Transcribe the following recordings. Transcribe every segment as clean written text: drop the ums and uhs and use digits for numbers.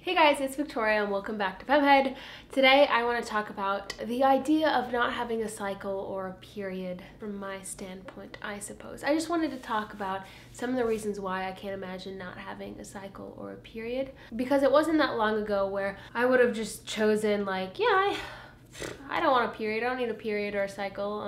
Hey guys, it's Victoria and welcome back to FemmeHead. Today I want to talk about the idea of not having a cycle or a period from my standpoint, I suppose. I just wanted to talk about some of the reasons why I can't imagine not having a cycle or a period, because it wasn't that long ago where I would have just chosen like, yeah, I don't want a period, I don't need a period or a cycle.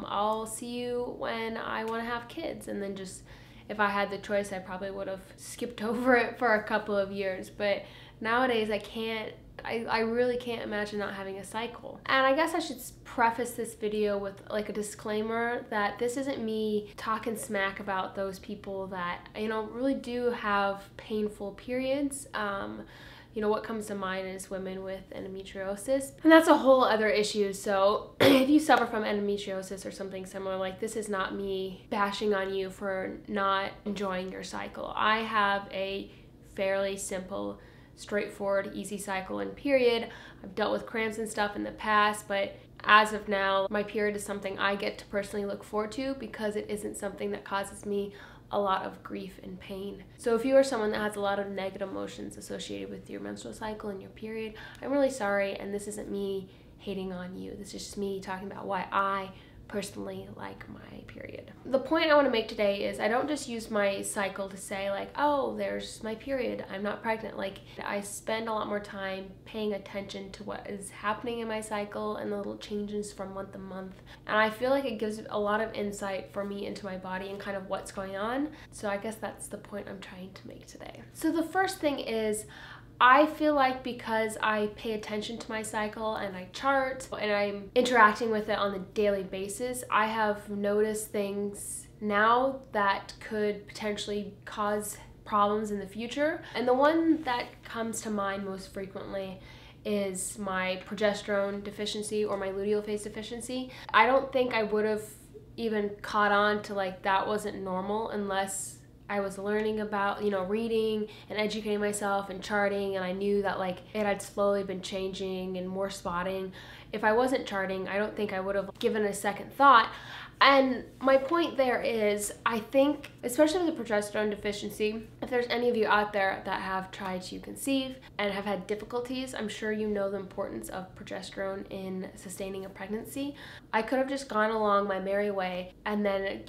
I'll see you when I want to have kids, and then just if I had the choice, I probably would have skipped over it for a couple of years. But nowadays, I really can't imagine not having a cycle. And I guess I should preface this video with like a disclaimer that this isn't me talking smack about those people that, really do have painful periods. What comes to mind is women with endometriosis, and that's a whole other issue. So if you suffer from endometriosis or something similar, like, this is not me bashing on you for not enjoying your cycle. I have a fairly simple, straightforward, easy cycle and period. I've dealt with cramps and stuff in the past, but as of now, my period is something I get to personally look forward to because it isn't something that causes me a lot of grief and pain. So if you are someone that has a lot of negative emotions associated with your menstrual cycle and your period, I'm really sorry, and this isn't me hating on you. This is just me talking about why I personally like my period. The point I want to make today is I don't just use my cycle to say like, oh, there's my period, I'm not pregnant. Like, I spend a lot more time paying attention to what is happening in my cycle and the little changes from month to month. And I feel like it gives a lot of insight for me into my body and kind of what's going on. So I guess that's the point I'm trying to make today. So the first thing is, I feel like because I pay attention to my cycle and I chart and I'm interacting with it on a daily basis, I have noticed things now that could potentially cause problems in the future. And the one that comes to mind most frequently is my progesterone deficiency or my luteal phase deficiency. I don't think I would have even caught on to like that wasn't normal unless I was learning about, reading and educating myself and charting, and I knew that like it had slowly been changing and more spotting. If I wasn't charting, I don't think I would have given it a second thought. And my point there is, I think, especially with the progesterone deficiency, if there's any of you out there that have tried to conceive and have had difficulties, I'm sure you know the importance of progesterone in sustaining a pregnancy. I could have just gone along my merry way and then,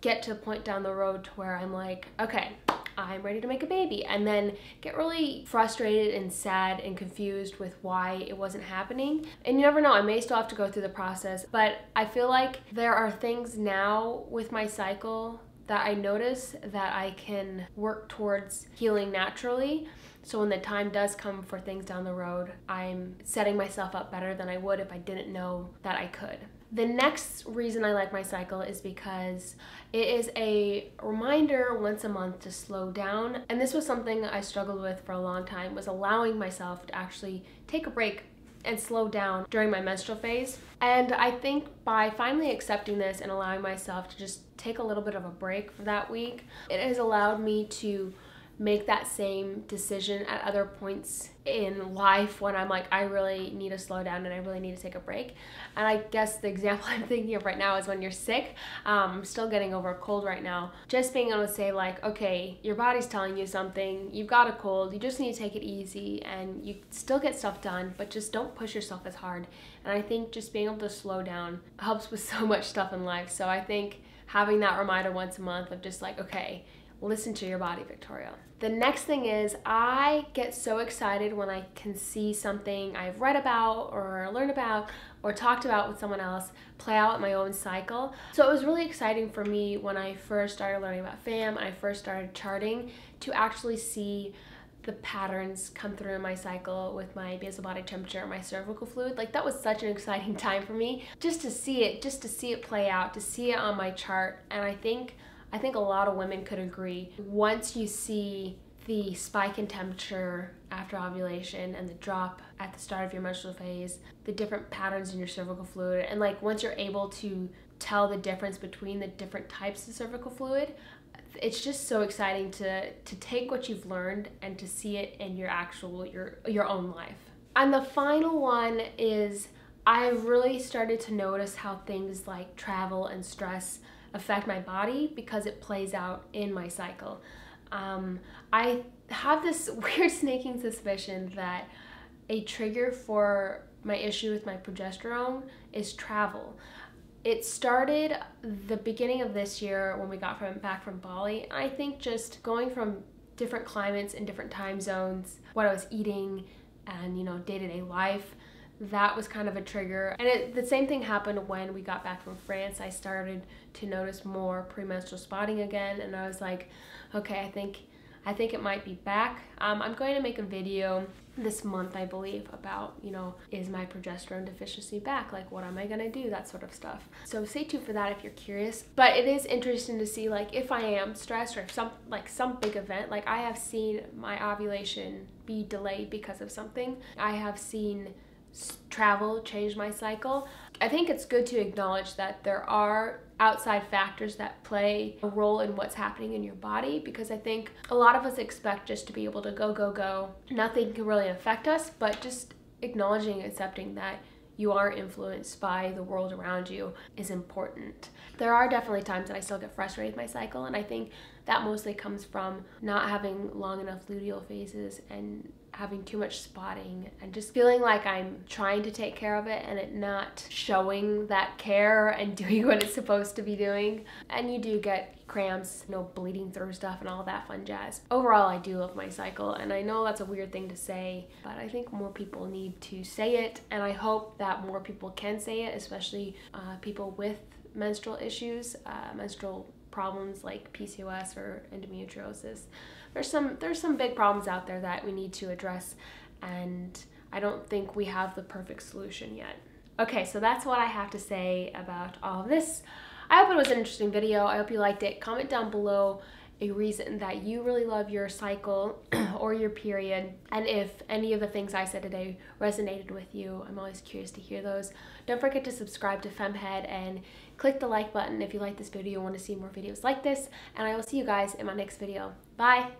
get to a point down the road to where I'm like, okay, I'm ready to make a baby, and then get really frustrated and sad and confused with why it wasn't happening. And you never know, I may still have to go through the process, but I feel like there are things now with my cycle that I notice that I can work towards healing naturally. So when the time does come for things down the road, I'm setting myself up better than I would if I didn't know that I could. The next reason I like my cycle is because it is a reminder once a month to slow down. And this was something I struggled with for a long time, was allowing myself to actually take a break and slow down during my menstrual phase. And I think by finally accepting this and allowing myself to just take a little bit of a break for that week, it has allowed me to make that same decision at other points in life when I'm like, I really need to slow down and I really need to take a break. And I guess the example I'm thinking of right now is when you're sick. I'm still getting over a cold right now. Just being able to say like, okay, your body's telling you something, you've got a cold, you just need to take it easy, and you still get stuff done, but just don't push yourself as hard. And I think just being able to slow down helps with so much stuff in life. So I think having that reminder once a month of just like, okay, listen to your body, Victoria. The next thing is, I get so excited when I can see something I've read about or learned about or talked about with someone else play out in my own cycle. So it was really exciting for me when I first started learning about FAM and I first started charting to actually see the patterns come through in my cycle with my basal body temperature and my cervical fluid. Like, that was such an exciting time for me just to see it play out, to see it on my chart. And I think a lot of women could agree. Once you see the spike in temperature after ovulation and the drop at the start of your menstrual phase, the different patterns in your cervical fluid, and like once you're able to tell the difference between the different types of cervical fluid, it's just so exciting to take what you've learned and to see it in your own life. And the final one is, I've really started to notice how things like travel and stress affect my body because it plays out in my cycle. I have this weird sneaking suspicion that a trigger for my issue with my progesterone is travel. It started the beginning of this year when we got back from Bali. I think just going from different climates and different time zones, what I was eating and, you know, day-to-day life, that was kind of a trigger. And the same thing happened when we got back from France. I started to notice more premenstrual spotting again, and I was like, okay, I think it might be back. I'm going to make a video this month, I believe, about, you know, is my progesterone deficiency back? Like, what am I gonna do? That sort of stuff. So stay tuned for that if you're curious. But it is interesting to see, like, if I am stressed or if some big event, like I have seen my ovulation be delayed because of something. I have seen travel change my cycle. I think it's good to acknowledge that there are outside factors that play a role in what's happening in your body, because I think a lot of us expect just to be able to go. Nothing can really affect us, but just acknowledging and accepting that you are influenced by the world around you is important. There are definitely times that I still get frustrated with my cycle, and I think that mostly comes from not having long enough luteal phases and having too much spotting and just feeling like I'm trying to take care of it and it not showing that care and doing what it's supposed to be doing. And you do get cramps, you know, bleeding through stuff and all that fun jazz. Overall, I do love my cycle, and I know that's a weird thing to say, but I think more people need to say it, and I hope that more people can say it, especially people with menstrual issues, menstrual problems like PCOS or endometriosis. There's some big problems out there that we need to address, and I don't think we have the perfect solution yet. Okay, so that's what I have to say about all of this. I hope it was an interesting video. I hope you liked it. Comment down below a reason that you really love your cycle or your period, and if any of the things I said today resonated with you. I'm always curious to hear those. Don't forget to subscribe to FemmeHead and click the like button if you like this video and want to see more videos like this, and I will see you guys in my next video. Bye!